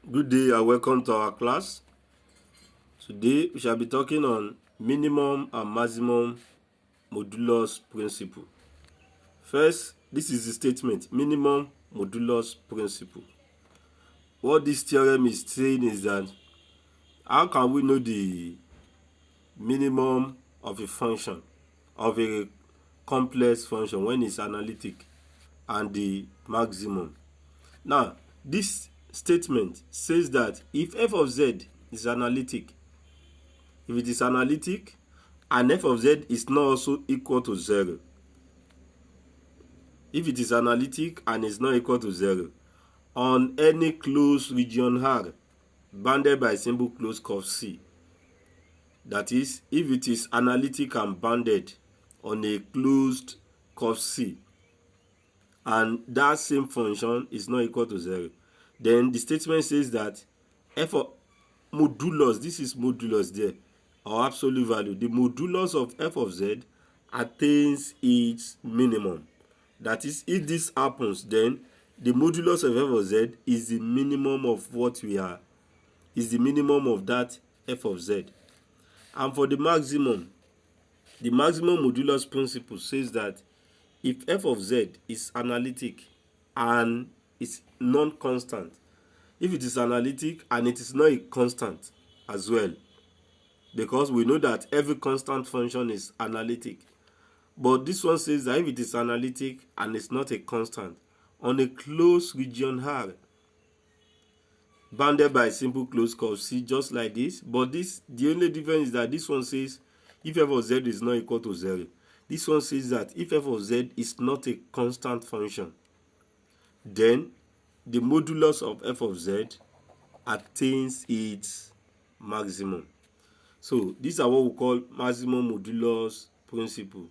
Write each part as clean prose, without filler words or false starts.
Good day and welcome to our class. Today we shall be talking on minimum and maximum modulus principle. First, this is the statement, minimum modulus principle. What this theorem is saying is that how can we know the minimum of a function, of a complex function when it's analytic, and the maximum? Now, this statement says that if f of z is analytic, if it is analytic and f of z is not also equal to 0, if it is analytic and is not equal to 0 on any closed region R bounded by a simple closed curve C, that is, if it is analytic and bounded on a closed curve C and that same function is not equal to 0, then the statement says that f of modulus, this is modulus there, or absolute value, the modulus of f of z attains its minimum. That is, if this happens, then the modulus of f of z is the minimum of what we are, is the minimum of that f of z. And for the maximum modulus principle says that if f of z is analytic and is non-constant, if it is analytic and it is not a constant as well, because we know that every constant function is analytic, but this one says that if it is analytic and it's not a constant on a closed region R bounded by a simple closed curve C, just like this, but this, the only difference is that this one says if f of z is not equal to 0. This one says that if f of z is not a constant function, then the modulus of f of z attains its maximum. So these are what we call maximum modulus principle.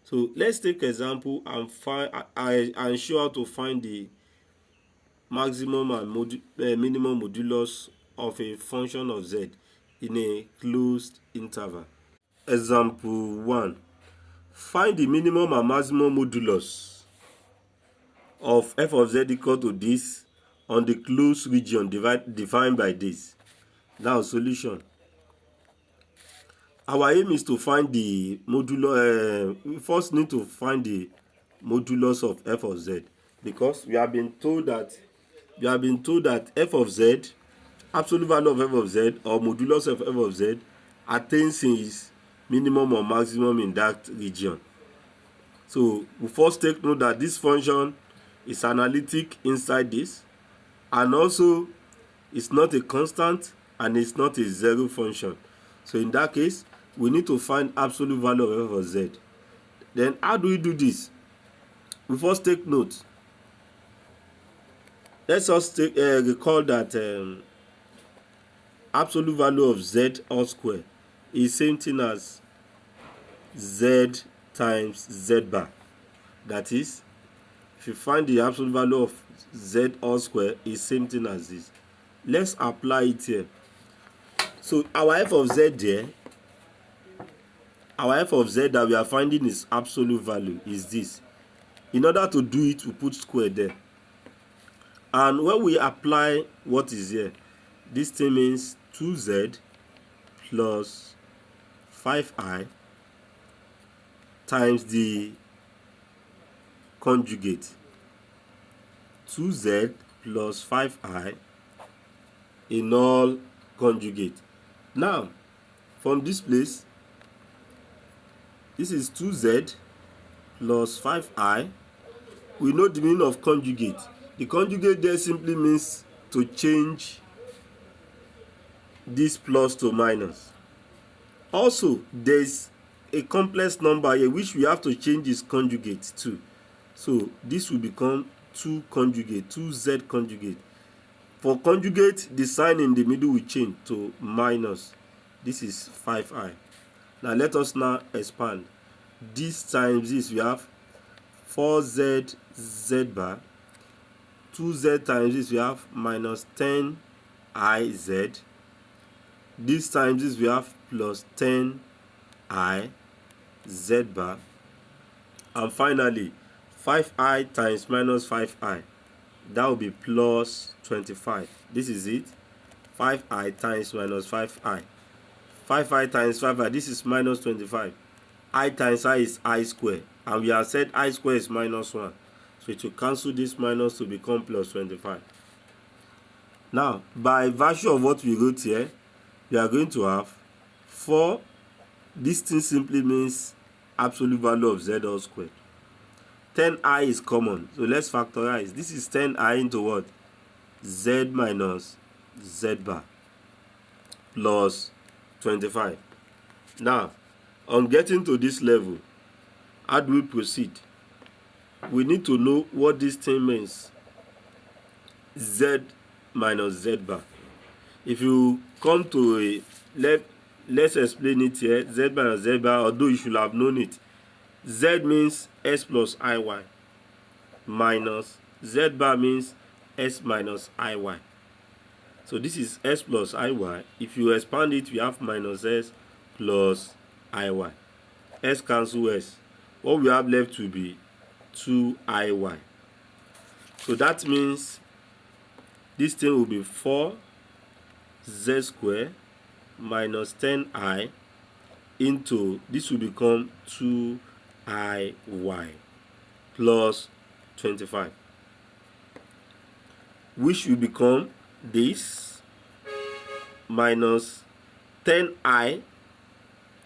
So let's take example and and show how to find the maximum and minimum modulus of a function of z in a closed interval. Example 1. Find the minimum and maximum modulus of f of z equal to this on the closed region defined by this. Now solution. Our aim is to find the modulus. We first need to find the modulus of f of z, because we have been told that f of z, absolute value of f of z, or modulus of f of z, attains its minimum or maximum in that region. So we first take note that this function is analytic inside this, and also it's not a constant and it's not a zero function. So in that case, we need to find absolute value of f of z. Then how do we do this? We first take note. Let's just recall that absolute value of z all square is same thing as z times z bar. That is, if you find the absolute value of z all square is same thing as this. Let's apply it here. So our f of z there, our f of z that we are finding is absolute value is this. In order to do it, we put square there. And when we apply what is here, this thing means 2z plus 5i times the conjugate. 2z plus 5i in all conjugate. Now, from this place, this is 2z plus 5i. We know the meaning of conjugate. The conjugate there simply means to change this plus to minus. Also, there is a complex number here which we have to change its conjugate to. So this will become 2 conjugate, 2z conjugate. For conjugate, the sign in the middle will change to minus. This is 5i. Now let us now expand. This times this, we have 4z z bar. 2z times this, we have minus 10iz. This times this, we have plus 10i z bar. And finally, 5i times minus 5i. that will be plus 25. This is it. 5i times minus 5i. 5i times 5i, this is minus 25. I times I is I square, and we have said I square is minus 1. So it will cancel this minus to become plus 25. Now, by virtue of what we wrote here, we are going to have 4. This thing simply means absolute value of z all squared. 10i is common, so let's factorize. This is 10i into what? Z minus z bar plus 25. Now, on getting to this level, how do we proceed? We need to know what this thing means. Z minus z bar. If you come to a let's explain it here. Z minus z bar, although you should have known it. Z means s plus iy minus z bar means s minus iy. So this is s plus iy. If you expand it, we have minus s plus iy. S cancel s. What we have left will be 2iy. So that means this thing will be 4z squared minus 10i into, this will become 2iy plus 25, which will become this minus 10i.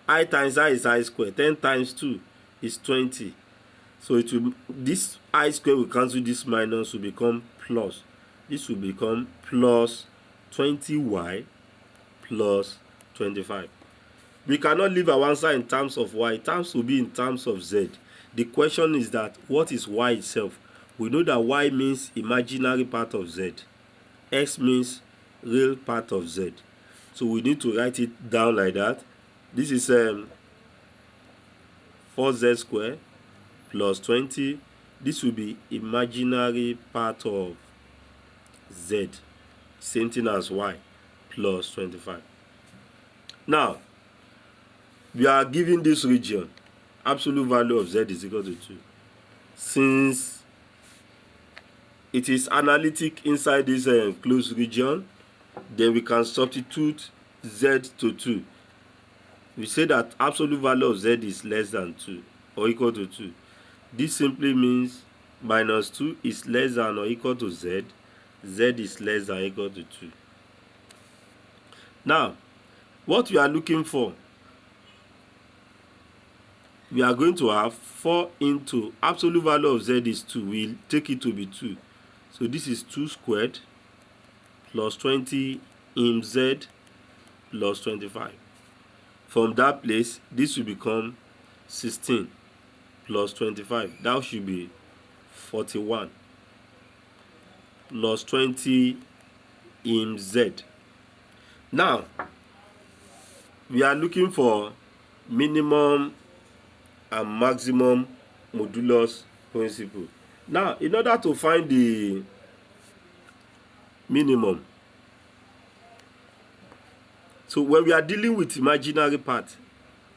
I times I is I squared. 10 times 2 is 20. So it will, this I squared will cancel this minus, will become plus. This will become plus 20y plus 25. We cannot leave our answer in terms of y. Terms will be in terms of z. The question is that what is y itself? We know that y means imaginary part of z. X means real part of z. So we need to write it down like that. This is 4z squared plus 20. This will be imaginary part of z. Same thing as y plus 25. Now, we are given this region. Absolute value of z is equal to 2. Since it is analytic inside this closed region, then we can substitute z to 2. We say that absolute value of z is less than 2 or equal to 2. This simply means minus 2 is less than or equal to z. Z is less than or equal to 2. Now, what we are looking for, we are going to have 4 into absolute value of z is 2. We'll take it to be 2. So this is 2 squared plus 20 in z plus 25. From that place, this will become 16 plus 25. That should be 41 plus 20 in z. Now, we are looking for minimum and maximum modulus principle. Now, in order to find the minimum, so when we are dealing with imaginary part,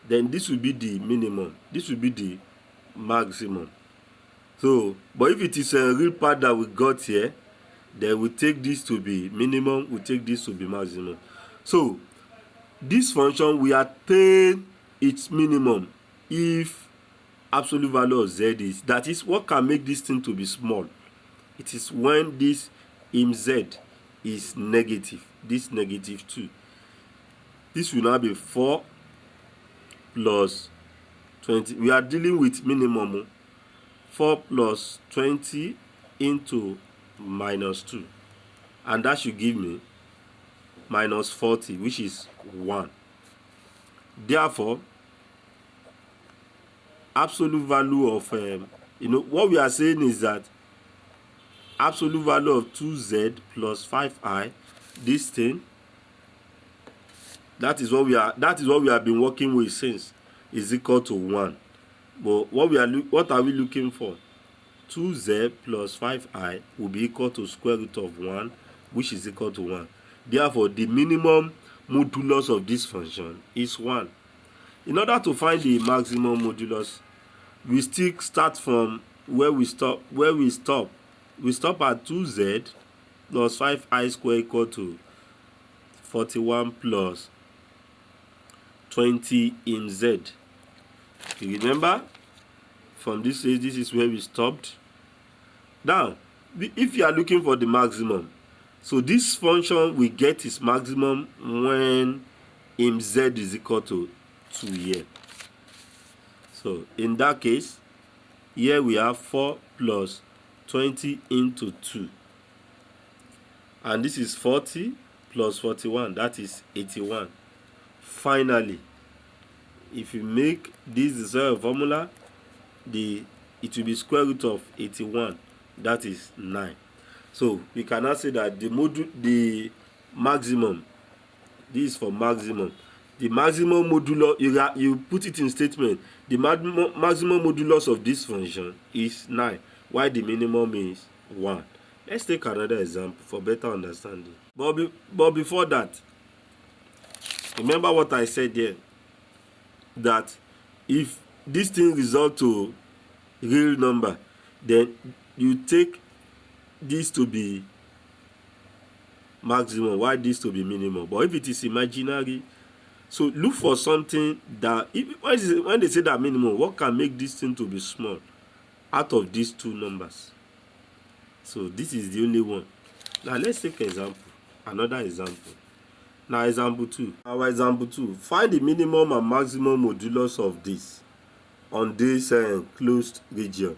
then this will be the minimum, this will be the maximum. So, but if it is a real part that we got here, then we take this to be minimum, we take this to be maximum. So, this function we attain its minimum if absolute value of z is, that is what can make this thing to be small. It is when this in z is negative, this negative 2. This will now be 4 plus 20. We are dealing with minimum. 4 plus 20 into minus 2. And that should give me minus 40, which is 1. Therefore, absolute value of, what we are saying is that absolute value of 2z plus 5i, this thing, that is what we have been working with since, is equal to 1. But what are we looking for? 2z plus 5i will be equal to square root of 1, which is equal to 1. Therefore, the minimum modulus of this function is 1. In order to find the maximum modulus, we still start from where we stop we stop at 2z plus 5i square equal to 41 plus 20 in z. You remember from this stage, this is where we stopped. Now if you are looking for the maximum, so this function will get its maximum when im z is equal to 2 here. So in that case, here we have 4 plus 20 into 2, and this is 40 plus 41, that is 81. Finally, if you make this the zero formula, it will be square root of 81, that is 9. So we cannot say that the maximum, this is for maximum, the maximum modulo, you put it in statement, the maximum modulus of this function is 9, while the minimum is 1. Let's take another example for better understanding. But before that, remember what I said here, that if this thing result to real number, then you take this to be maximum, while this to be minimum. But if it is imaginary, so look for something that, when they say that minimum, what can make this thing to be small out of these two numbers? So this is the only one. Now let's take another example. Now example 2. Our example 2, find the minimum and maximum modulus of this on this closed region.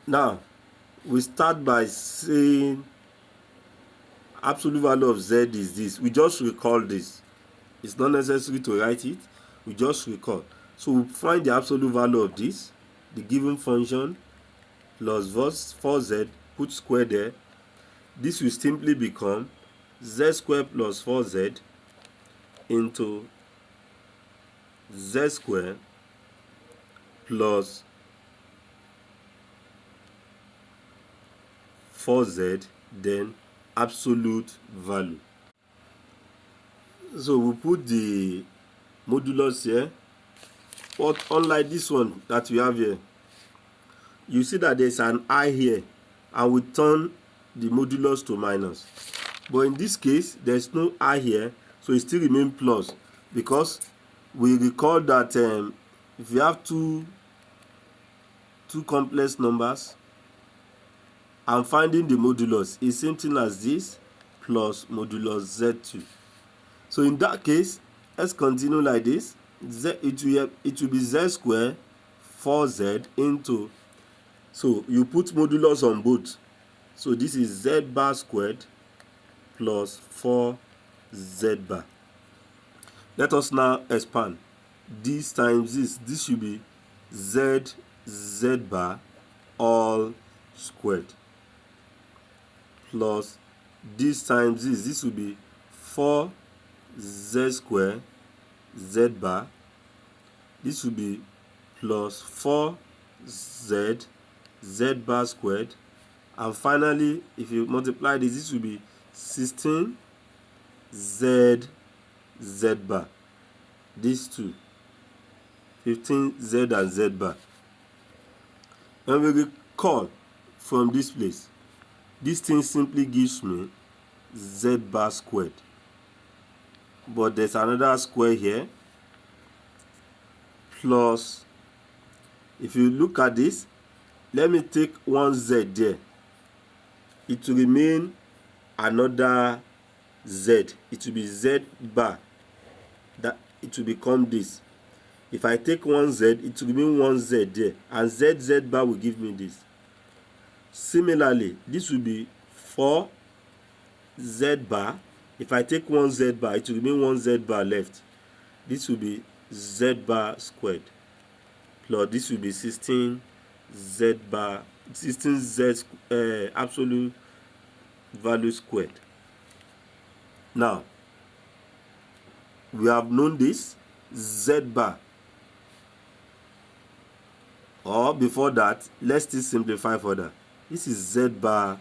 Now we start by saying absolute value of z is this. We just recall this. It's not necessary to write it, we just recall. So we find the absolute value of this, the given function, plus 4z, put square there. This will simply become z squared plus 4z into z squared plus 4z, then absolute value. So we put the modulus here, but unlike this one that we have here, you see that there's an I here, and we turn the modulus to minus. But in this case, there's no I here, so it still remains plus, because we recall that if you have two complex numbers, and finding the modulus is same thing as this plus modulus z2. So in that case, let's continue like this. It will be z squared 4z into, so you put modulus on both. So this is z bar squared plus 4z bar. Let us now expand. This times this should be z bar all squared, plus this times this will be 4z squared z bar. This will be plus 4z z bar squared, and finally if you multiply this will be 16 z bar. These two, 15 z and z bar. When we recall from this place, this thing simply gives me z bar squared, but there's another square here, plus, if you look at this, let me take one z there, it will remain another z, it will be z bar, that it will become this. If I take one z, it will remain one z there, and z bar will give me this. Similarly, this will be 4 z bar. If I take one z bar, it will remain one z bar left. This will be z bar squared, plus this will be 16 z bar, 16 z absolute value squared. Now we have known this z bar, or before that, let's still simplify further. This is z bar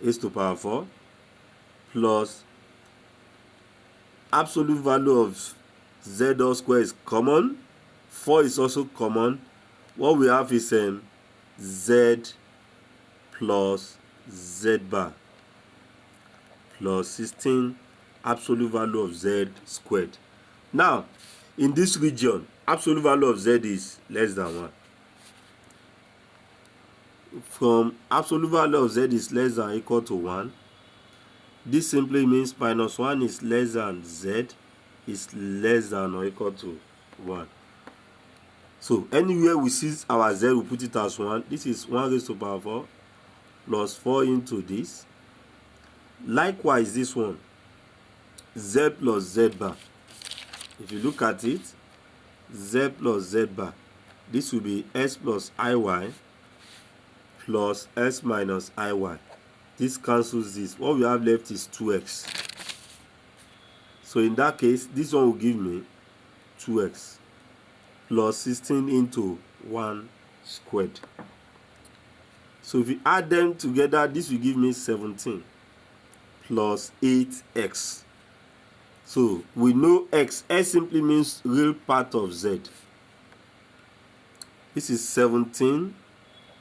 raised to power 4 plus absolute value of z all square is common, 4 is also common. What we have is z plus z bar plus 16 absolute value of z squared. Now, in this region, absolute value of z is less than 1. From absolute value of z is less than or equal to 1, this simply means minus 1 is less than z is less than or equal to 1. So anywhere we see our z, we put it as 1. This is 1 raised to power 4 plus 4 into this. Likewise, this one, z plus z bar. If you look at it, z plus z bar, this will be s plus iy plus s minus iy. This cancels this. What we have left is 2x. So in that case, this one will give me 2x plus 16 into 1 squared. So if you add them together, this will give me 17 plus 8x. So we know x. S simply means real part of z. This is 17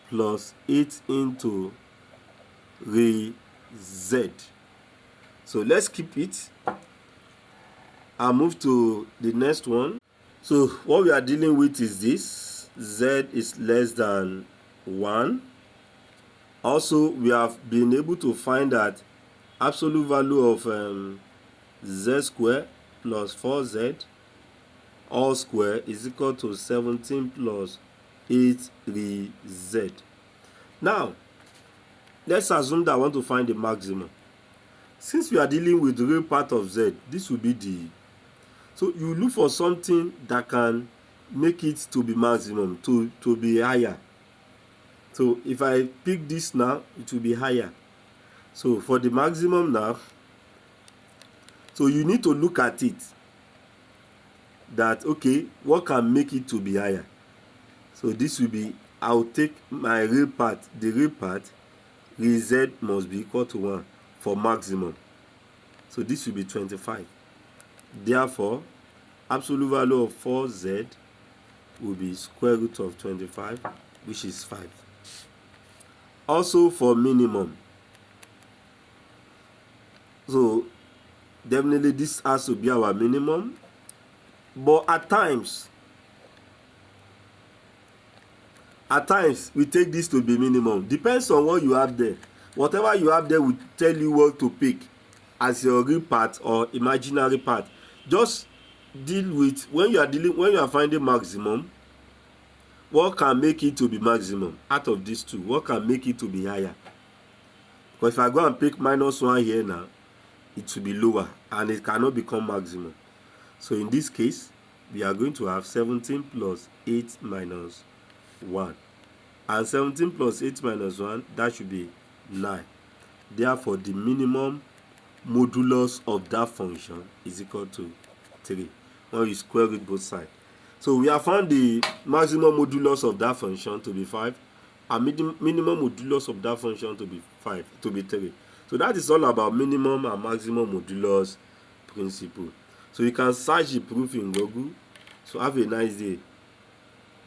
plus 8 into real z. So let's keep it and move to the next one. So what we are dealing with is this. Z is less than 1. Also, we have been able to find that absolute value of z square plus 4z all square is equal to 17 plus 8z. Now, let's assume that I want to find the maximum. Since we are dealing with the real part of z, this will be the... So you look for something that can make it to be maximum, to be higher. So if I pick this now, it will be higher. So for the maximum now, so you need to look at it. That, okay, what can make it to be higher? So this will be, I'll take my real part, the real part, real z must be equal to 1 for maximum. So this will be 25. Therefore, absolute value of 4z will be square root of 25, which is 5. Also for minimum, so definitely this has to be our minimum, but at times we take this to be minimum. Depends on what you have there. Whatever you have there will tell you what to pick as your real part or imaginary part. Just deal with when you are finding maximum, what can make it to be maximum out of these two? What can make it to be higher? Because if I go and pick minus 1 here now, it will be lower and it cannot become maximum. So in this case, we are going to have 17 plus 8 minus 1. And 17 plus 8 minus 1, that should be 9. Therefore, the minimum modulus of that function is equal to 3 when you square root both sides. So we have found the maximum modulus of that function to be 5 and minimum modulus of that function to be 3. So that is all about minimum and maximum modulus principle. So you can search the proof in Google. So have a nice day.